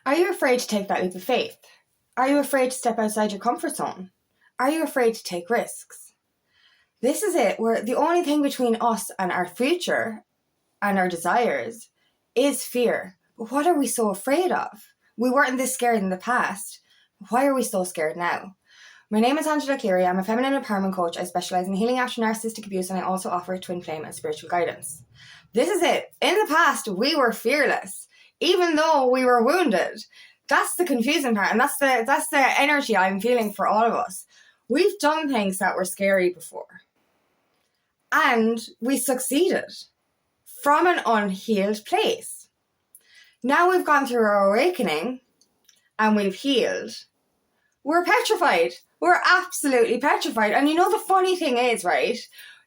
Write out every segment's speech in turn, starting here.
Are you afraid to take that leap of faith? Are you afraid to step outside your comfort zone? Are you afraid to take risks? This is it, where the only thing between us and our future and our desires is fear. But what are we so afraid of? We weren't this scared in the past. Why are we so scared now? My name is Angela Cleary. I'm a feminine empowerment coach. I specialise in healing after narcissistic abuse, and I also offer twin flame and spiritual guidance. This is it. In the past, we were fearless, even though we were wounded. That's the confusing part, and that's the energy I'm feeling for all of us. We've done things that were scary before, and we succeeded from an unhealed place. Now we've gone through our awakening and we've healed. We're petrified. We're absolutely petrified. And you know, the funny thing is, right?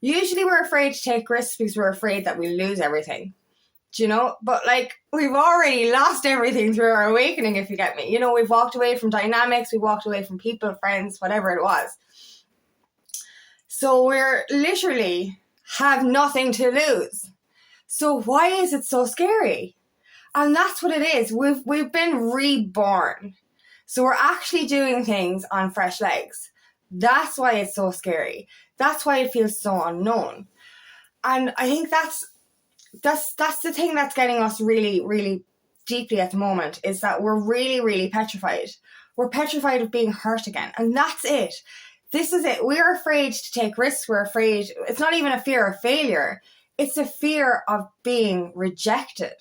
Usually we're afraid to take risks because we're afraid that we'll lose everything. Do you know? But like, we've already lost everything through our awakening, if you get me. You know, we've walked away from dynamics, we walked away from people, friends, whatever it was. So we're literally have nothing to lose. So why is it so scary? And that's what it is. We've been reborn. So we're actually doing things on fresh legs. That's why it's so scary. That's why it feels so unknown. And I think that's the thing that's getting us really, really deeply at the moment, is that we're really, really petrified. We're petrified of being hurt again. And that's it. This is it. We're afraid to take risks. We're afraid. It's not even a fear of failure. It's a fear of being rejected.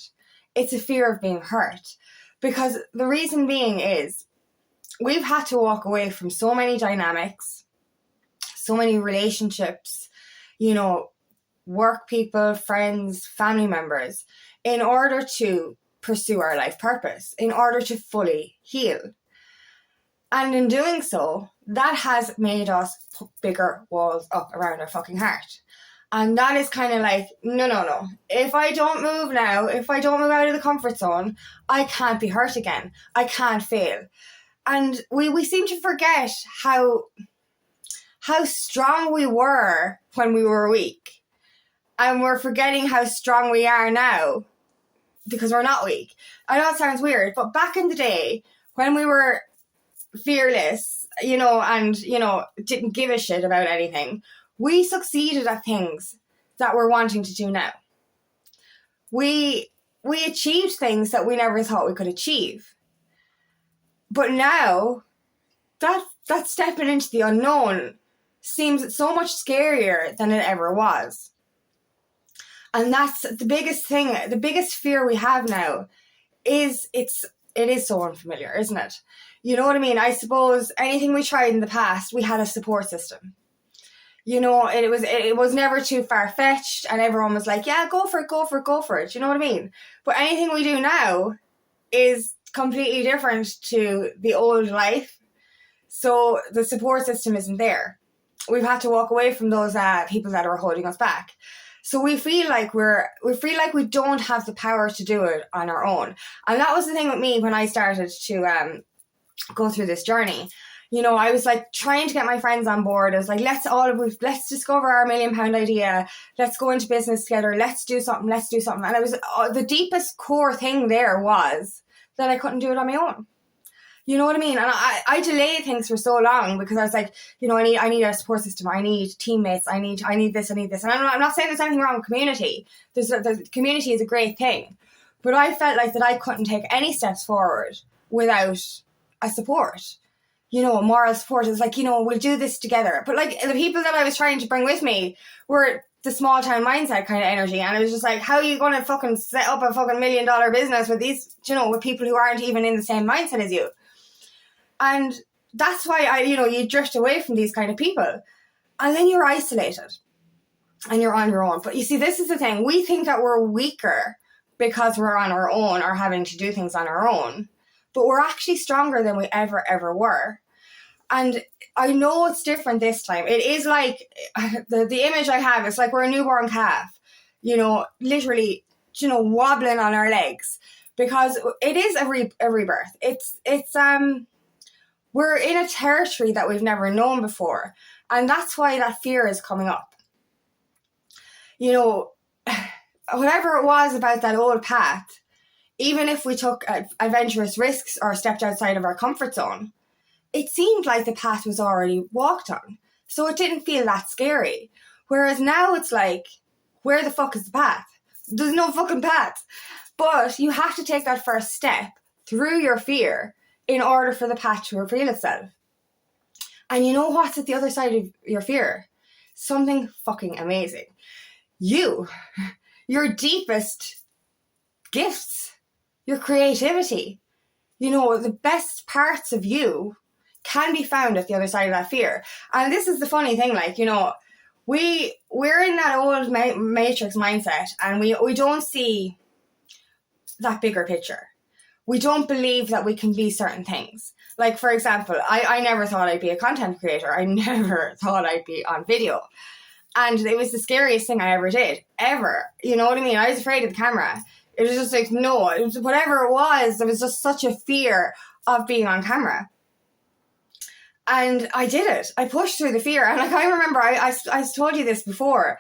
It's a fear of being hurt. Because the reason being is we've had to walk away from so many dynamics, so many relationships, you know, work people, friends, family members, in order to pursue our life purpose, in order to fully heal. And in doing so, that has made us put bigger walls up around our fucking heart. And that is kind of like, no. If I don't move now, if I don't move out of the comfort zone, I can't be hurt again. I can't fail. And we seem to forget how strong we were when we were weak. And we're forgetting how strong we are now because we're not weak. I know it sounds weird, but back in the day when we were fearless, you know, and, you know, didn't give a shit about anything, we succeeded at things that we're wanting to do now. We achieved things that we never thought we could achieve. But now, that stepping into the unknown seems so much scarier than it ever was. And that's the biggest thing, the biggest fear we have now is it is so unfamiliar, isn't it? You know what I mean? I suppose anything we tried in the past, we had a support system. You know, it was never too far-fetched, and everyone was like, yeah, go for it. You know what I mean? But anything we do now is completely different to the old life. So the support system isn't there. We've had to walk away from those people that are holding us back. So we feel like we don't have the power to do it on our own. And that was the thing with me when I started to go through this journey. You know, I was like trying to get my friends on board. I was like, let's discover our £1 million idea. Let's go into business together. Let's do something. And it was the deepest core thing there was that I couldn't do it on my own. You know what I mean? And I delayed things for so long because I was like, you know, I need a support system. I need teammates. I need this. And I'm not saying there's anything wrong with community. The community is a great thing. But I felt like that I couldn't take any steps forward without a support. You know, a moral support. It's like, you know, we'll do this together. But like the people that I was trying to bring with me were the small town mindset kind of energy. And it was just like, how are you going to fucking set up a fucking $1 million business with these, you know, with people who aren't even in the same mindset as you? And that's why you drift away from these kind of people. And then you're isolated and you're on your own. But you see, this is the thing. We think that we're weaker because we're on our own or having to do things on our own. But we're actually stronger than we ever were. And I know it's different this time. It is like, the image I have, it's like we're a newborn calf, you know, literally, you know, wobbling on our legs. Because it is a rebirth. We're in a territory that we've never known before. And that's why that fear is coming up. You know, whatever it was about that old path even if we took adventurous risks or stepped outside of our comfort zone, it seemed like the path was already walked on. So it didn't feel that scary. Whereas now it's like, where the fuck is the path? There's no fucking path. But you have to take that first step through your fear in order for the path to reveal itself. And you know what's at the other side of your fear? Something fucking amazing. Your deepest gifts, your creativity, the best parts of you can be found at the other side of that fear. And this is the funny thing, we're in that old matrix mindset, and we don't see that bigger picture. We don't believe that we can be certain things. Like, for example, I never thought I'd be a content creator. I never thought I'd be on video. And it was the scariest thing I ever did, ever. You know what I mean? I was afraid of the camera. It was just like, no, it was whatever it was. There was just such a fear of being on camera. And I did it. I pushed through the fear. And I remember, I told you this before,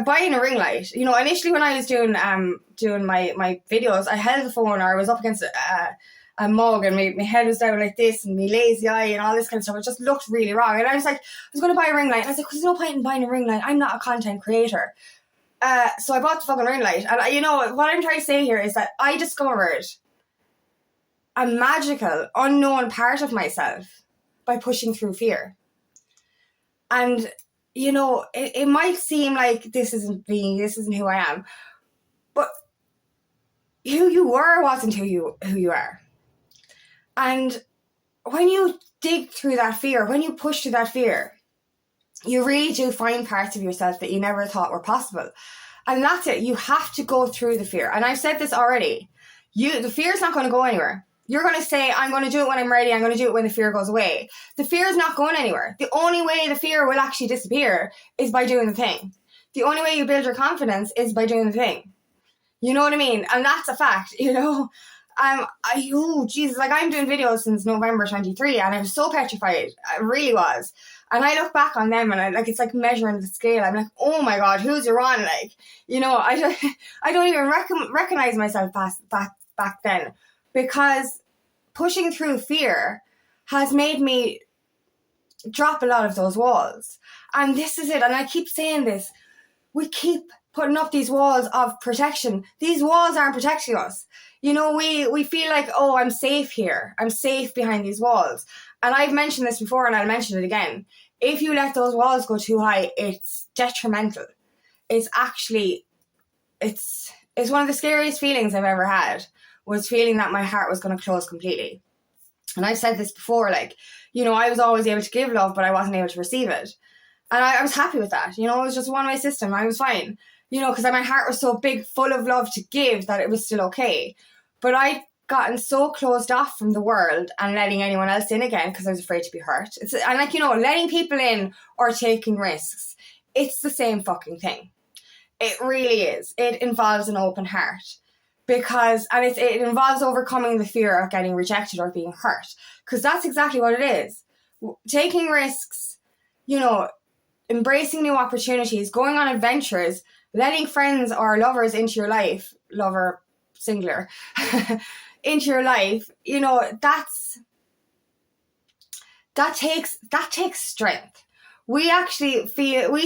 buying a ring light. Initially when I was doing my videos, I held the phone, or I was up against a mug, and my head was down like this, and my lazy eye and all this kind of stuff. It just looked really wrong. And I was like, I was going to buy a ring light. And I was like, there's no point in buying a ring light. I'm not a content creator. So I bought the fucking ring light. And what I'm trying to say here is that I discovered a magical, unknown part of myself by pushing through fear. And, it might seem like this isn't me, this isn't who I am. But who you were wasn't who you are. And when you dig through that fear, when you push through that fear, you really do find parts of yourself that you never thought were possible. And that's it. You have to go through the fear. And I've said this already. The fear is not going to go anywhere. You're going to say, I'm going to do it when I'm ready. I'm going to do it when the fear goes away. The fear is not going anywhere. The only way the fear will actually disappear is by doing the thing. The only way you build your confidence is by doing the thing. You know what I mean? And that's a fact, Jesus, I'm doing videos since November 23, and I was so petrified. I really was. And I look back on them, and it's like measuring the scale. I'm like, oh my God, who's you're on? I don't even recognize myself back then, because pushing through fear has made me drop a lot of those walls. And this is it. And I keep saying this. We keep putting up these walls of protection. These walls aren't protecting us. We feel like, oh, I'm safe here. I'm safe behind these walls. And I've mentioned this before, and I'll mention it again. If you let those walls go too high, it's detrimental. It's actually, it's one of the scariest feelings I've ever had, was feeling that my heart was going to close completely. And I've said this before, I was always able to give love, but I wasn't able to receive it. And I was happy with that. It was just a one-way system. I was fine. Because my heart was so big, full of love to give, that it was still okay. But I'd gotten so closed off from the world and letting anyone else in again because I was afraid to be hurt. Letting people in or taking risks, it's the same fucking thing. It really is. It involves an open heart. It involves overcoming the fear of getting rejected or being hurt. Because that's exactly what it is. Taking risks, embracing new opportunities, going on adventures, letting friends or lovers into your life, lover singular, into your life, that takes strength. We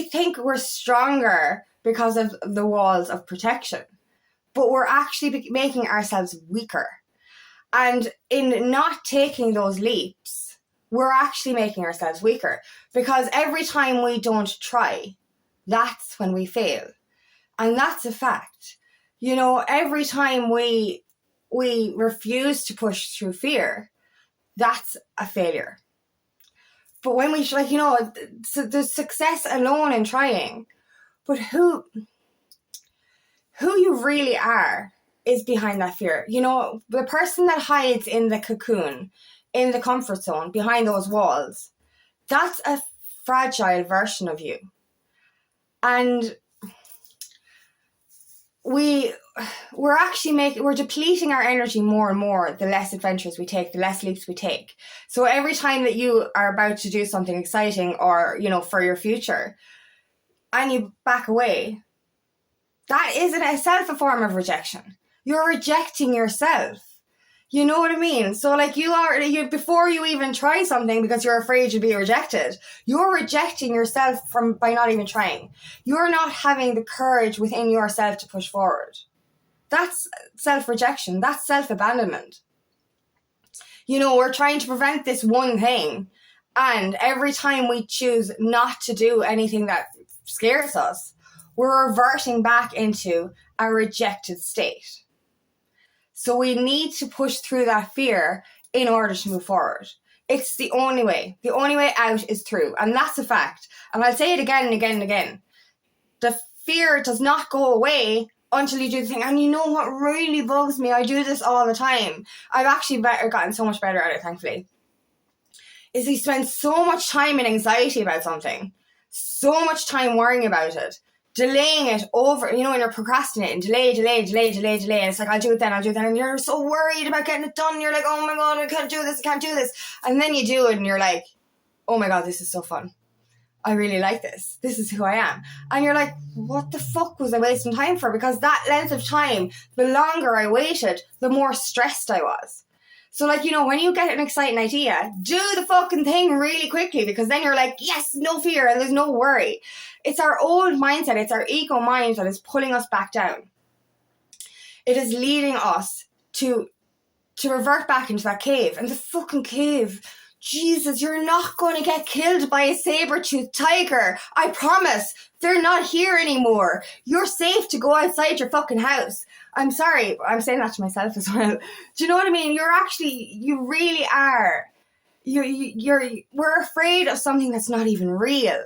think we're stronger because of the walls of protection, but we're actually making ourselves weaker. And in not taking those leaps, we're actually making ourselves weaker, because every time we don't try, that's when we fail. And that's a fact. Every time we refuse to push through fear, that's a failure. But when we, there's success alone in trying, but who you really are is behind that fear. The person that hides in the cocoon, in the comfort zone, behind those walls, that's a fragile version of you. And we're depleting our energy more and more the less adventures we take, the less leaps we take. So every time that you are about to do something exciting or, for your future, and you back away, that is in itself a form of rejection. You're rejecting yourself. You know what I mean? So like before you even try something because you're afraid you'll be rejected, you're rejecting yourself by not even trying. You're not having the courage within yourself to push forward. That's self-rejection. That's self-abandonment. You know, we're trying to prevent this one thing, and every time we choose not to do anything that scares us, we're reverting back into a rejected state. So we need to push through that fear in order to move forward. It's the only way. The only way out is through. And that's a fact. And I'll say it again and again and again. The fear does not go away until you do the thing. And you know what really bugs me? I do this all the time. I've actually gotten so much better at it, thankfully. Is you spend so much time in anxiety about something. So much time worrying about it. Delaying it over, you know, when you're procrastinating, delay. And it's like, I'll do it then. And you're so worried about getting it done. You're like, oh my God, I can't do this. And then you do it and you're like, oh my God, this is so fun. I really like this. This is who I am. And you're like, what the fuck was I wasting time for? Because that length of time, the longer I waited, the more stressed I was. So like, you know, when you get an exciting idea, do the fucking thing really quickly, because then you're like, yes, no fear and there's no worry. It's our old mindset. It's our ego mind that is pulling us back down. It is leading us to revert back into that cave. And the fucking cave, Jesus, you're not going to get killed by a saber-toothed tiger. I promise. They're not here anymore. You're safe to go outside your fucking house. I'm sorry, I'm saying that to myself as well. Do you know what I mean? You really are. We're afraid of something that's not even real.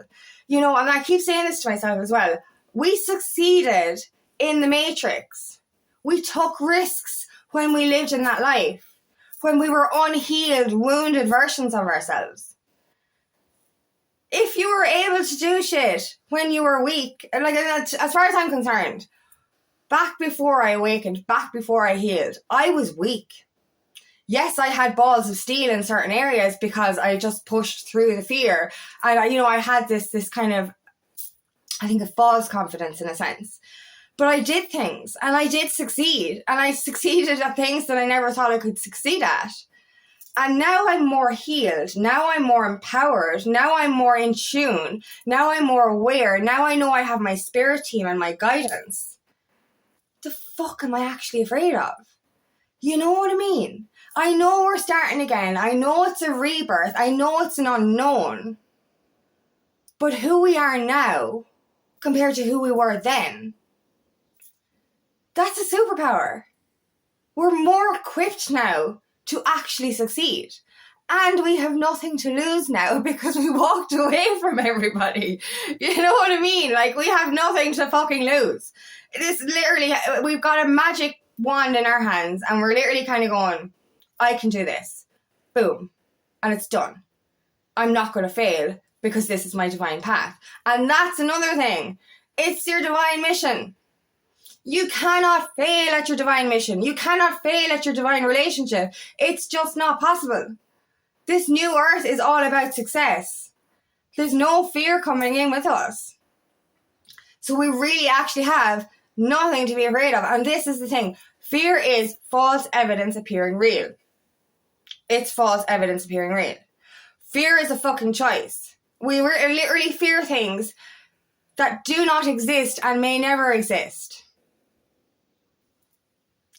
You know, and I keep saying this to myself as well. We succeeded in the Matrix. We took risks when we lived in that life. When we were unhealed, wounded versions of ourselves. If you were able to do shit when you were weak, like as far as I'm concerned, back before I awakened, back before I healed, I was weak. Yes, I had balls of steel in certain areas because I just pushed through the fear. And, I had this kind of, I think, a false confidence in a sense. But I did things and I did succeed. And I succeeded at things that I never thought I could succeed at. And now I'm more healed. Now I'm more empowered. Now I'm more in tune. Now I'm more aware. Now I know I have my spirit team and my guidance. The fuck am I actually afraid of? You know what I mean? I know we're starting again. I know it's a rebirth. I know it's an unknown. But who we are now compared to who we were then, that's a superpower. We're more equipped now to actually succeed. And we have nothing to lose now because we walked away from everybody. You know what I mean? Like, we have nothing to fucking lose. It is literally, we've got a magic wand in our hands and we're literally kind of going, I can do this. Boom. And it's done. I'm not going to fail because this is my divine path. And that's another thing. It's your divine mission. You cannot fail at your divine mission. You cannot fail at your divine relationship. It's just not possible. This new earth is all about success. There's no fear coming in with us. So we really actually have nothing to be afraid of. And this is the thing. Fear is false evidence appearing real. It's false evidence appearing real. Fear is a fucking choice. We literally fear things that do not exist and may never exist.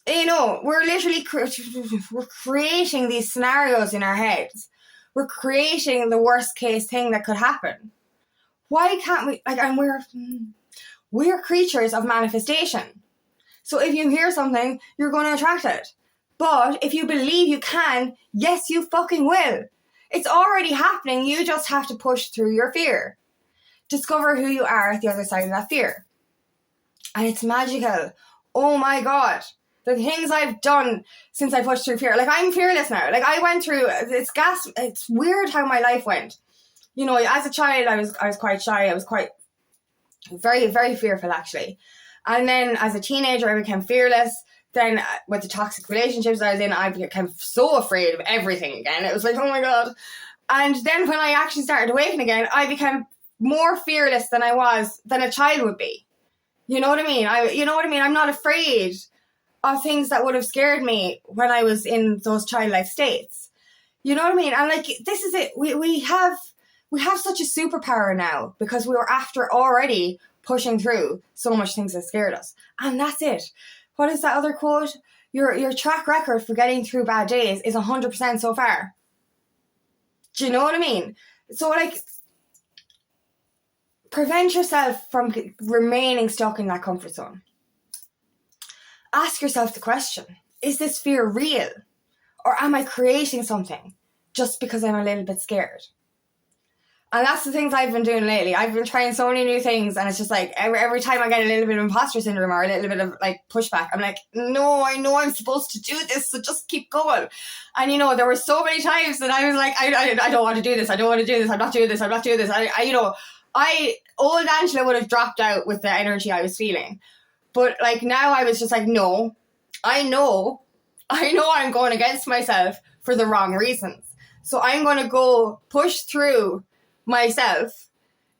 You know, we're literally we're creating these scenarios in our heads. We're creating the worst case thing that could happen. Why can't we, and we're creatures of manifestation. So if you hear something, you're going to attract it. But if you believe you can, yes, you fucking will. It's already happening. You just have to push through your fear. Discover who you are at the other side of that fear. And it's magical. Oh my God. The things I've done since I pushed through fear. Like, I'm fearless now. Like, I went through, it's weird how my life went. You know, as a child, I was quite shy. I was quite, very, very fearful, actually. And then as a teenager, I became fearless. Then with the toxic relationships I was in, I became so afraid of everything again. It was like, oh my God. And then when I actually started to awaken again, I became more fearless than a child would be. You know what I mean? I'm not afraid of things that would have scared me when I was in those childlike states. You know what I mean? And like, this is it. We have such a superpower now because we were after already pushing through so much things that scared us. And that's it. What is that other quote? Your track record for getting through bad days is 100% so far. Do you know what I mean? So like, prevent yourself from remaining stuck in that comfort zone. Ask yourself the question, is this fear real? Or am I creating something just because I'm a little bit scared? And that's the things I've been doing lately. I've been trying so many new things, and it's just like every time I get a little bit of imposter syndrome or a little bit of like pushback, I'm like, no, I know I'm supposed to do this, so just keep going. And you know, there were so many times that I was like, I don't want to do this, I don't want to do this, I'm not doing this, I'm not doing this. Old Angela would have dropped out with the energy I was feeling. But like now I was just like, no, I know I'm going against myself for the wrong reasons. So I'm going to go push through myself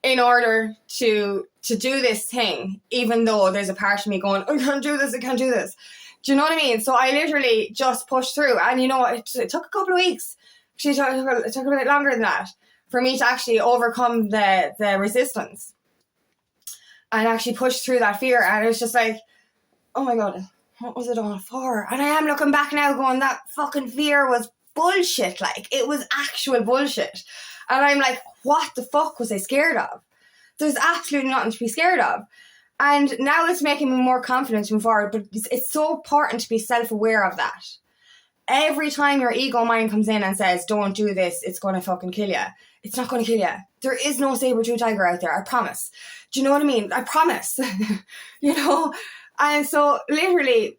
in order to do this thing, even though there's a part of me going, I can't do this. Do you know what I mean? So I literally just pushed through, and you know, it took a couple of weeks. Actually, it took a bit longer than that for me to actually overcome the resistance and actually push through that fear. And it was just like, oh my God, what was it all for? And I am looking back now going, that fucking fear was bullshit. Like, it was actual bullshit. And I'm like, what the fuck was I scared of? There's absolutely nothing to be scared of. And now it's making me more confident to move forward. But it's so important to be self-aware of that. Every time your ego mind comes in and says, don't do this, it's going to fucking kill you. It's not going to kill you. There is no saber-tooth tiger out there, I promise. Do you know what I mean? I promise. You know? And so literally,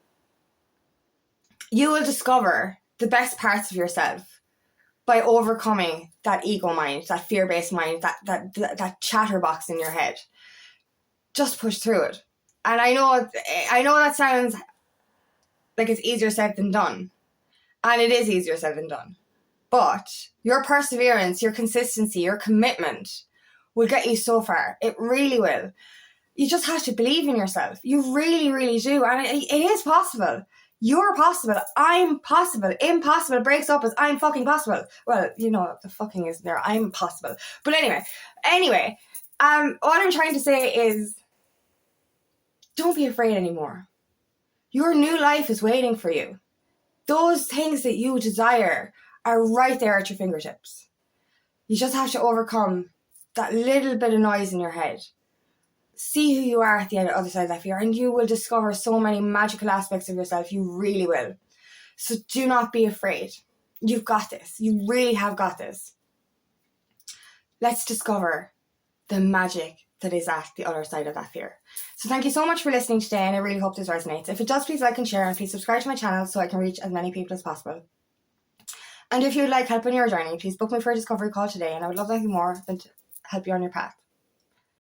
you will discover the best parts of yourself by overcoming that ego mind, that fear-based mind, that chatterbox in your head. Just push through it. And I know that sounds like it's easier said than done. And it is easier said than done. But your perseverance, your consistency, your commitment will get you so far. It really will. You just have to believe in yourself. You really, really do. And it is possible. You're possible. I'm possible. Impossible breaks up as I'm fucking possible. Well, you know, the fucking isn't there. I'm possible. But anyway, what I'm trying to say is, don't be afraid anymore. Your new life is waiting for you. Those things that you desire are right there at your fingertips. You just have to overcome that little bit of noise in your head. See who you are at the other side of that fear, and you will discover so many magical aspects of yourself. You really will. So do not be afraid. You've got this. You really have got this. Let's discover the magic that is at the other side of that fear. So thank you so much for listening today, and I really hope this resonates. If it does, please like and share, and please subscribe to my channel so I can reach as many people as possible. And if you would like help on your journey, please book me for a discovery call today, and I would love nothing more than to help you on your path.